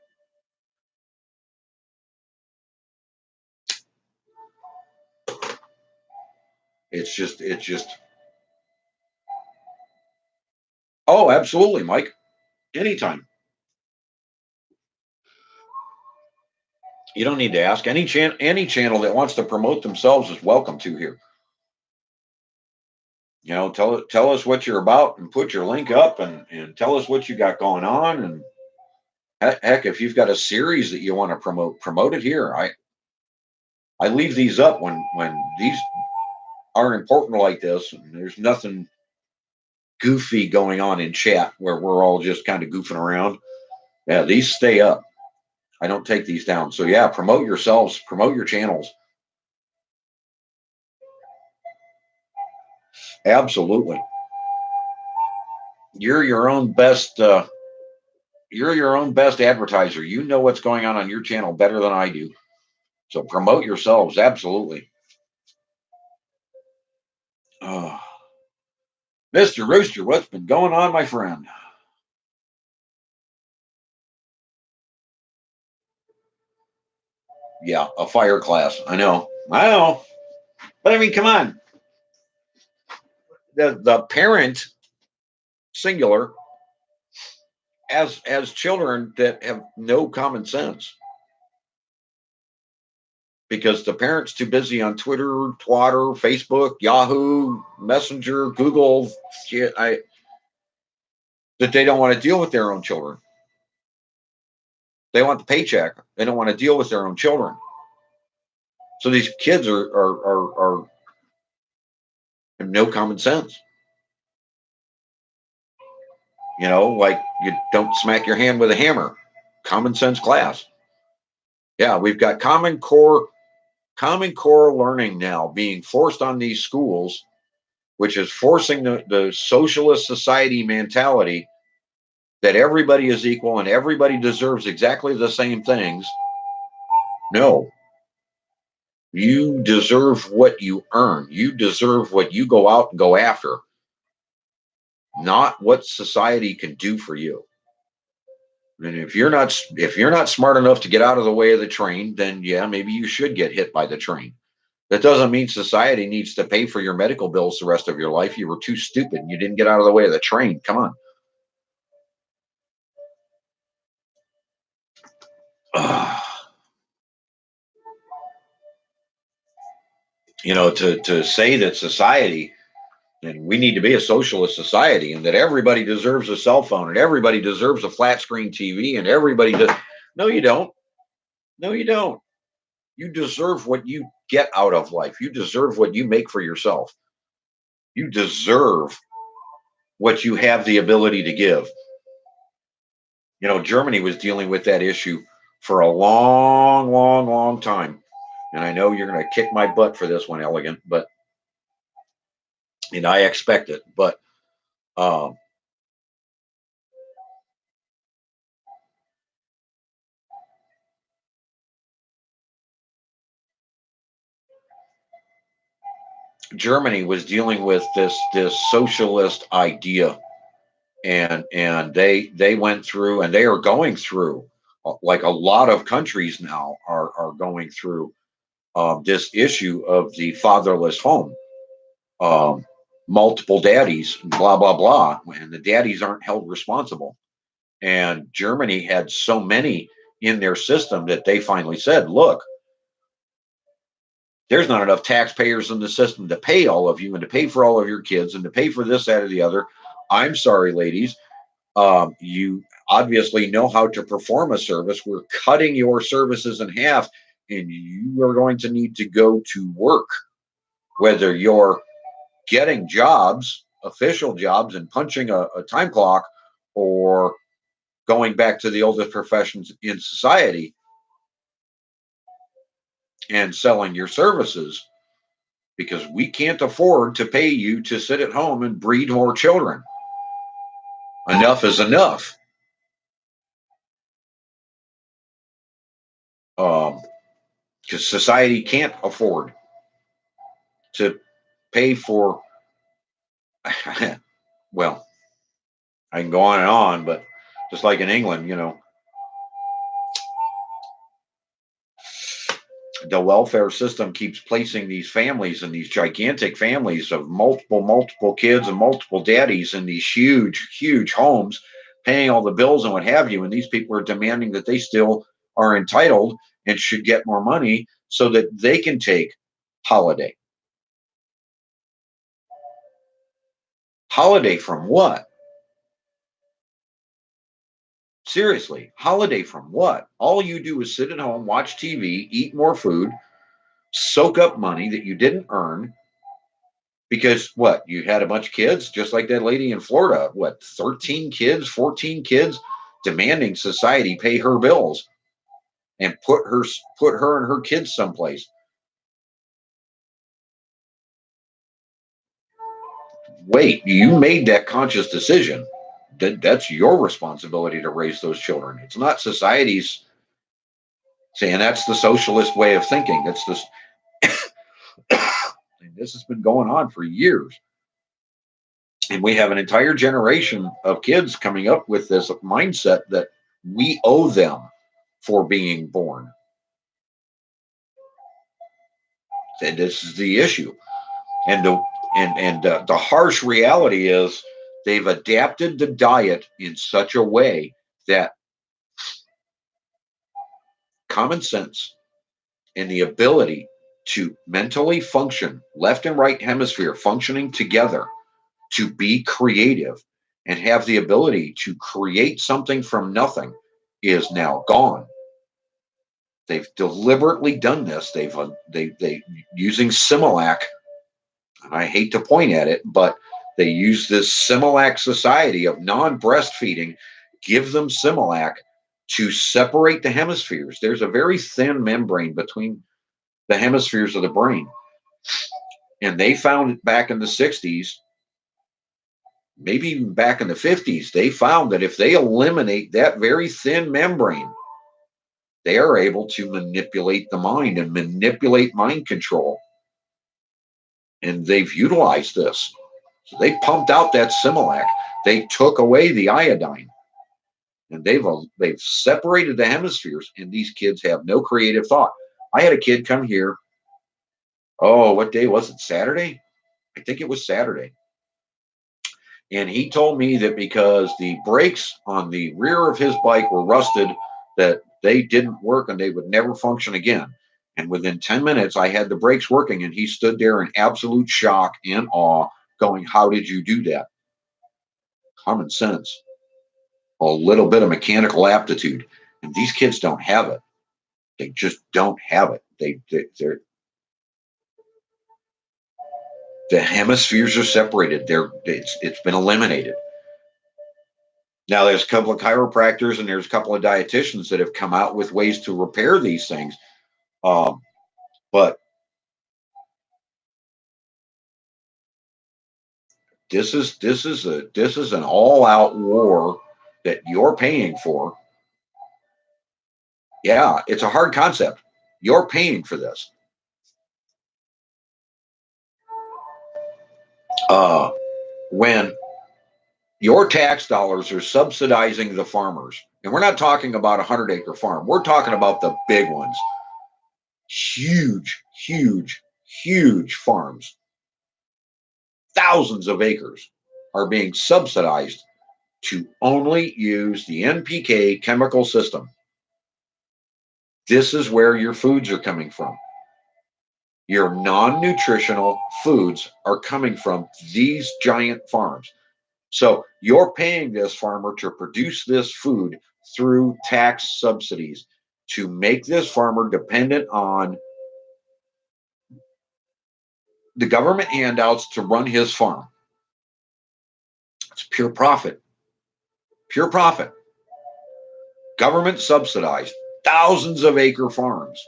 It's just. Oh, absolutely, Mike. Anytime. You don't need to ask. Any channel that wants to promote themselves is welcome to here. Tell us what you're about and put your link up, and tell us what you got going on. And heck, if you've got a series that you want to promote it here. I leave these up when these are important like this, and there's nothing goofy going on in chat where we're all just kind of goofing around. Yeah, these stay up. I don't take these down. So yeah, promote yourselves, promote your channels. Absolutely. You're your own best. You're your own best advertiser. You know what's going on your channel better than I do. So promote yourselves. Absolutely. Oh, Mr. Rooster, what's been going on, my friend? Yeah, a fire class. I know. I know. But I mean, come on. The parent, singular, as children that have no common sense because the parent's too busy on Twitter, Twatter, Facebook, Yahoo, Messenger, Google, shit, that they don't want to deal with their own children. They want the paycheck. They don't want to deal with their own children. So these kids are have no common sense. You know, like you don't smack your hand with a hammer. Common sense class. Yeah, we've got common core learning now being forced on these schools, which is forcing the socialist society mentality that everybody is equal and everybody deserves exactly the same things. No, you deserve what you earn. You deserve what you go out and go after, not what society can do for you. And if you're not smart enough to get out of the way of the train, then yeah, maybe you should get hit by the train. That doesn't mean society needs to pay for your medical bills the rest of your life. You were too stupid and you didn't get out of the way of the train. Come on. To say that society, and we need to be a socialist society, and that everybody deserves a cell phone and everybody deserves a flat screen TV and everybody does. No, you don't. No, you don't. You deserve what you get out of life. You deserve what you make for yourself. You deserve what you have the ability to give. Germany was dealing with that issue for a long, long, long time. And I know you're going to kick my butt for this one, Elegant, but and I expect it. But um, Germany was dealing with this socialist idea, and they went through, and they are going through, like a lot of countries now are going through this issue of the fatherless home. Um, Multiple daddies, blah blah blah, and the daddies aren't held responsible. And Germany had so many in their system that they finally said, "Look, there's not enough taxpayers in the system to pay all of you and to pay for all of your kids and to pay for this, that, or the other. I'm sorry, ladies. You obviously know how to perform a service. We're cutting your services in half, and you are going to need to go to work, whether you're getting jobs, official jobs, and punching a time clock, or going back to the oldest professions in society and selling your services, because we can't afford to pay you to sit at home and breed more children. Enough is enough." Because society can't afford to pay for, well, I can go on, but just like in England, the welfare system keeps placing these families and these gigantic families of multiple kids and multiple daddies in these huge homes, paying all the bills and what have you. And these people are demanding that they still are entitled and should get more money so that they can take holiday. Holiday from what? Seriously, holiday from what? All you do is sit at home, watch TV, eat more food, soak up money that you didn't earn because what? You had a bunch of kids, just like that lady in Florida. What, 13 kids, 14 kids, demanding society pay her bills and put her and her kids someplace. Wait, you made that conscious decision. That's your responsibility to raise those children. It's not society's saying that's the socialist way of thinking. It's this, and this has been going on for years. And we have an entire generation of kids coming up with this mindset that we owe them for being born. And this is the issue. And the harsh reality is they've adapted the diet in such a way that common sense and the ability to mentally function, left and right hemisphere functioning together, to be creative and have the ability to create something from nothing is now gone. They've deliberately done this. They using Similac, and I hate to point at it, but they use this Similac society of non-breastfeeding, give them Similac to separate the hemispheres. There's a very thin membrane between the hemispheres of the brain. And they found back in the 60s, maybe even back in the 50s, they found that if they eliminate that very thin membrane, they are able to manipulate the mind and manipulate mind control. And they've utilized this. So they pumped out that Similac. They took away the iodine. And they've separated the hemispheres, and these kids have no creative thought. I had a kid come here. Oh, what day was it? Saturday? I think it was Saturday. And he told me that because the brakes on the rear of his bike were rusted, that they didn't work and they would never function again. And within 10 minutes, I had the brakes working, and he stood there in absolute shock and awe, going, "How did you do that?" Common sense, a little bit of mechanical aptitude. And these kids don't have it. They just don't have it. They're the hemispheres are separated. It's been eliminated. Now, there's a couple of chiropractors and there's a couple of dietitians that have come out with ways to repair these things. But this is an all-out war that you're paying for. Yeah, it's a hard concept. You're paying for this. When your tax dollars are subsidizing the farmers, and we're not talking about a 100-acre farm, we're talking about the big ones, huge, huge, huge farms, thousands of acres are being subsidized to only use the NPK chemical system. This is where your foods are coming from. Your non-nutritional foods are coming from these giant farms. So you're paying this farmer to produce this food through tax subsidies to make this farmer dependent on the government handouts to run his farm. It's pure profit. Pure profit. Government subsidized thousands of acre farms.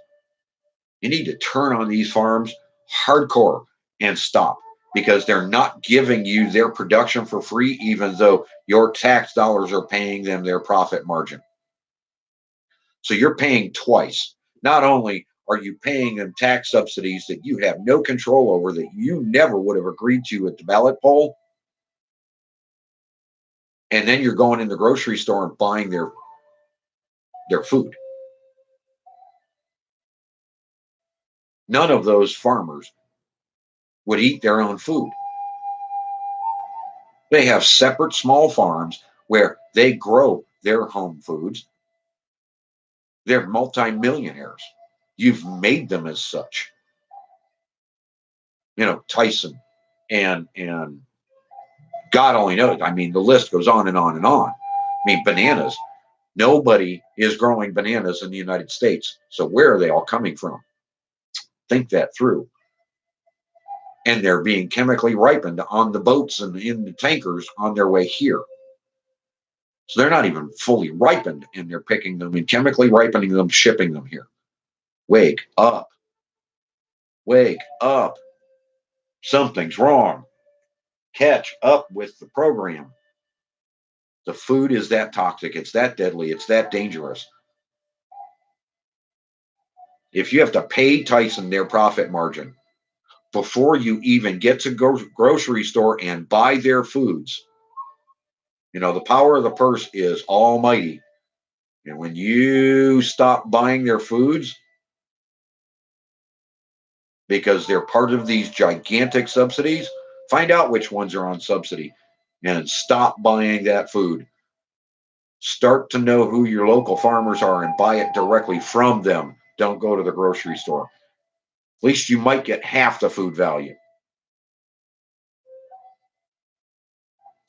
You need to turn on these farms hardcore and stop, because they're not giving you their production for free, even though your tax dollars are paying them their profit margin. So you're paying twice. Not only are you paying them tax subsidies that you have no control over, that you never would have agreed to at the ballot poll, and then you're going in the grocery store and buying their food. None of those farmers would eat their own food. They have separate small farms where they grow their home foods. They're multimillionaires. You've made them as such. You know, Tyson and God only knows. I mean, the list goes on and on and on. I mean, bananas. Nobody is growing bananas in the United States. So where are they all coming from? Think that through. And they're being chemically ripened on the boats and in the tankers on their way here. So they're not even fully ripened, and they're picking them and chemically ripening them, shipping them here. Wake up. Wake up. Something's wrong. Catch up with the program. The food is that toxic. It's that deadly. It's that dangerous. If you have to pay Tyson their profit margin before you even get to grocery store and buy their foods, the power of the purse is almighty. And when you stop buying their foods because they're part of these gigantic subsidies, find out which ones are on subsidy and stop buying that food. Start to know who your local farmers are and buy it directly from them. Don't go to the grocery store. At least you might get half the food value.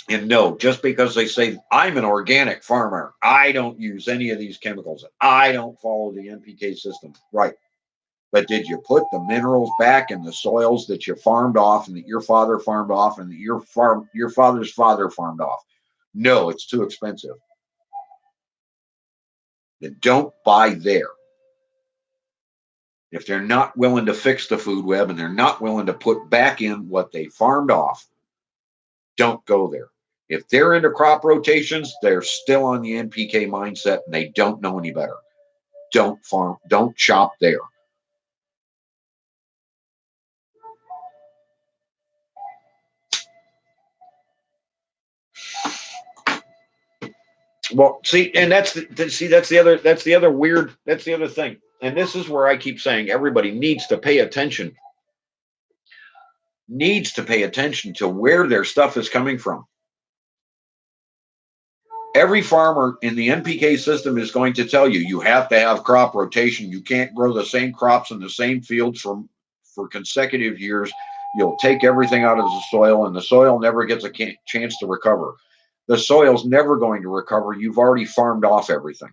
And no, just because they say, I'm an organic farmer, I don't use any of these chemicals, I don't follow the NPK system. Right. But did you put the minerals back in the soils that you farmed off and that your father farmed off and that your father's father farmed off? No, it's too expensive. Then don't buy there. If they're not willing to fix the food web and they're not willing to put back in what they farmed off, don't go there. If they're into crop rotations, they're still on the NPK mindset and they don't know any better. Don't farm, don't shop there. Well, see, and that's the other thing. And this is where I keep saying everybody needs to pay attention to where their stuff is coming from. Every farmer in the NPK system is going to tell you you have to have crop rotation. You can't grow the same crops in the same fields for consecutive years. You'll take everything out of the soil, and the soil never gets a chance to recover. The soil's never going to recover. You've already farmed off everything.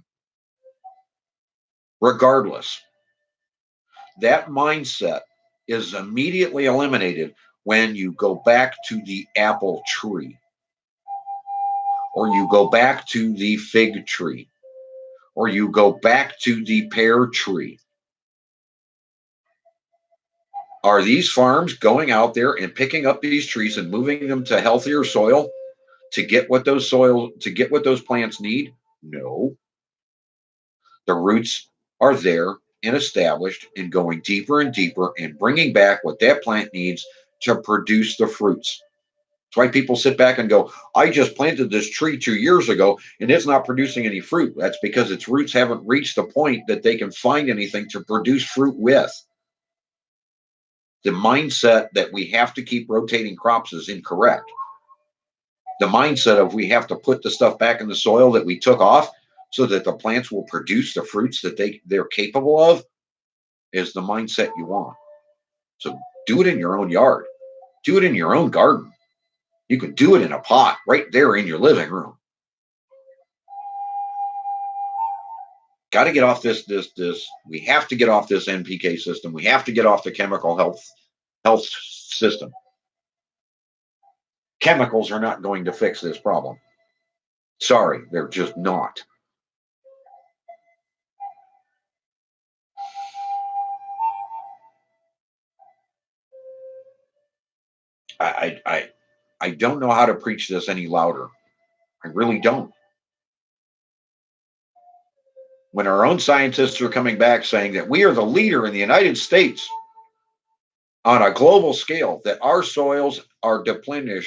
Regardless, that mindset is immediately eliminated when you go back to the apple tree, or you go back to the fig tree, or you go back to the pear tree. Are these farms going out there and picking up these trees and moving them to healthier soil to get what those plants need? No. The roots are there and established and going deeper and deeper and bringing back what that plant needs to produce the fruits. That's why people sit back and go, I just planted this tree 2 years ago and it's not producing any fruit. That's because its roots haven't reached the point that they can find anything to produce fruit with. The mindset that we have to keep rotating crops is incorrect. The mindset of we have to put the stuff back in the soil that we took off so that the plants will produce the fruits that they're capable of is the mindset you want. So do it in your own yard. Do it in your own garden. You can do it in a pot right there in your living room. Got to get off this. We have to get off this NPK system. We have to get off the chemical health system. Chemicals are not going to fix this problem. Sorry, they're just not. I don't know how to preach this any louder. I really don't. When our own scientists are coming back saying that we are the leader in the United States on a global scale, that our soils are depleted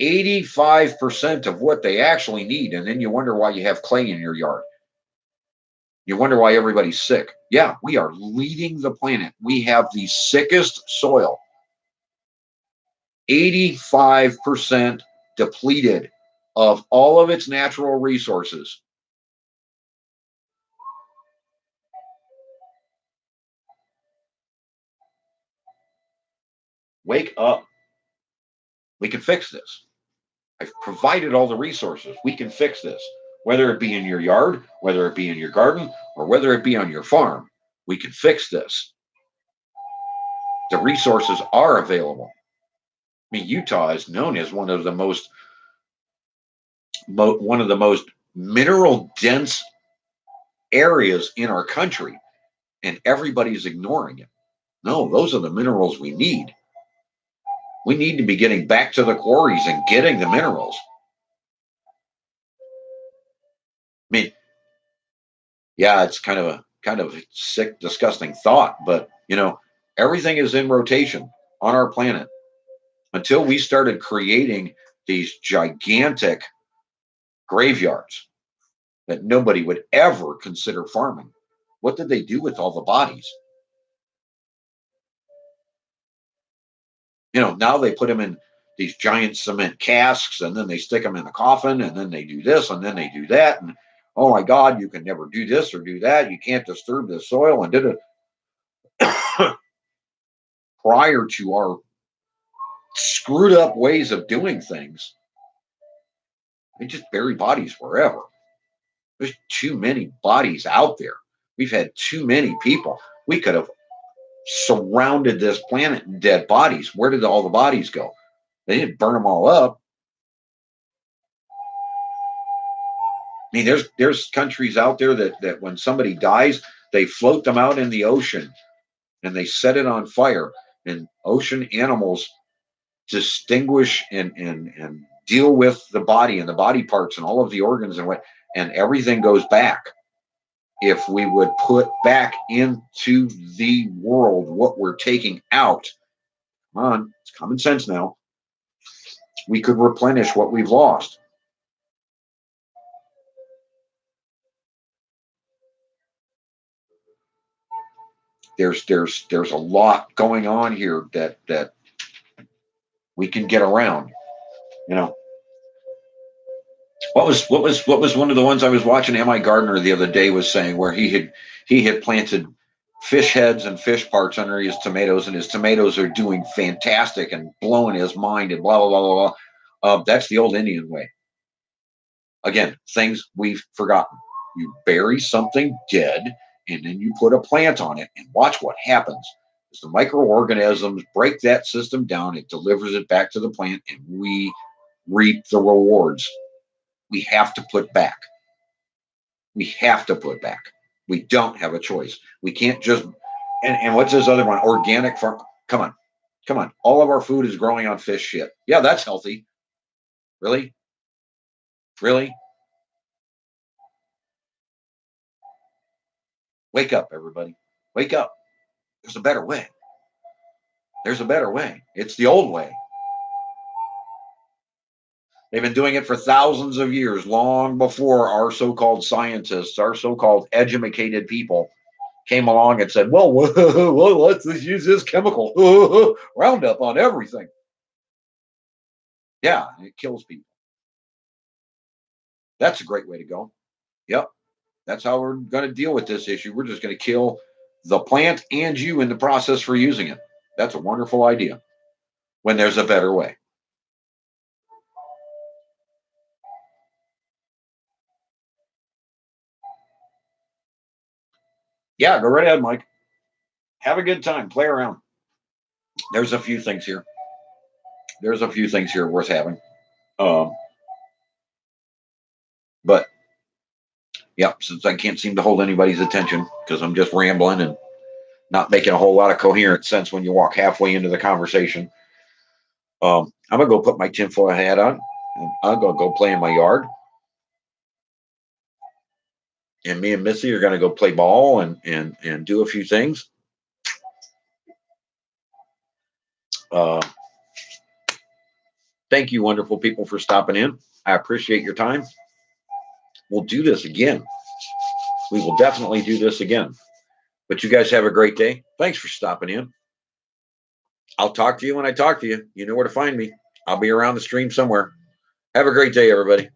85% of what they actually need. And then you wonder why you have clay in your yard. You wonder why everybody's sick. Yeah, we are leading the planet. We have the sickest soil. 85% depleted of all of its natural resources. Wake up. We can fix this. I've provided all the resources. We can fix this. Whether it be in your yard, whether it be in your garden, or whether it be on your farm, we can fix this. The resources are available. I mean, Utah is known as one of the most mineral dense areas in our country, and everybody's ignoring it. No, those are the minerals we need. We need to be getting back to the quarries and getting the minerals. mean, yeah, it's kind of a sick, disgusting thought, but everything is in rotation on our planet until we started creating these gigantic graveyards that nobody would ever consider farming. What did they do with all the bodies? Now they put them in these giant cement casks, and then they stick them in a coffin, and then they do this, and then they do that, and oh my God, you can never do this or do that. You can't disturb the soil, and did it prior to our screwed up ways of doing things. They just bury bodies forever. There's too many bodies out there. We've had too many people. We could have surrounded this planet in dead bodies. Where did all the bodies go? They didn't burn them all up. I mean, there's countries out there that when somebody dies, they float them out in the ocean and they set it on fire. And ocean animals distinguish and deal with the body and the body parts and all of the organs and everything goes back. If we would put back into the world what we're taking out, come on, it's common sense now, we could replenish what we've lost. There's a lot going on here that we can get around. You know, what was one of the ones I was watching? M.I. Gardner the other day was saying where he had planted fish heads and fish parts under his tomatoes, and his tomatoes are doing fantastic and blowing his mind and blah blah blah blah blah. That's the old Indian way. Again, things we've forgotten. You bury something dead, and then you put a plant on it, and watch what happens. As the microorganisms break that system down, it delivers it back to the plant, and we reap the rewards. We have to put back. We have to put back. We don't have a choice. We can't just and what's this other one? Organic farm. Come on. Come on. All of our food is growing on fish shit. Yeah, that's healthy. Really? Really? Wake up, everybody. Wake up. There's a better way. There's a better way. It's the old way. They've been doing it for thousands of years, long before our so-called scientists, our so-called educated people came along and said, well, let's use this chemical Roundup on everything. Yeah, it kills people. That's a great way to go. Yep. That's how we're going to deal with this issue. We're just going to kill the plant and you in the process for using it. That's a wonderful idea when there's a better way. Yeah, go right ahead, Mike. Have a good time. Play around. There's a few things here. There's a few things here worth having. Um, but yeah, since I can't seem to hold anybody's attention because I'm just rambling and not making a whole lot of coherent sense when you walk halfway into the conversation, I'm gonna go put my tinfoil hat on and I'm gonna go play in my yard. And me and Missy are gonna go play ball and do a few things. Uh, Thank you, wonderful people, for stopping in. I appreciate your time. We'll do this again. We will definitely do this again. But you guys have a great day. Thanks for stopping in. I'll talk to you when I talk to you. You know where to find me. I'll be around the stream somewhere. Have a great day, everybody.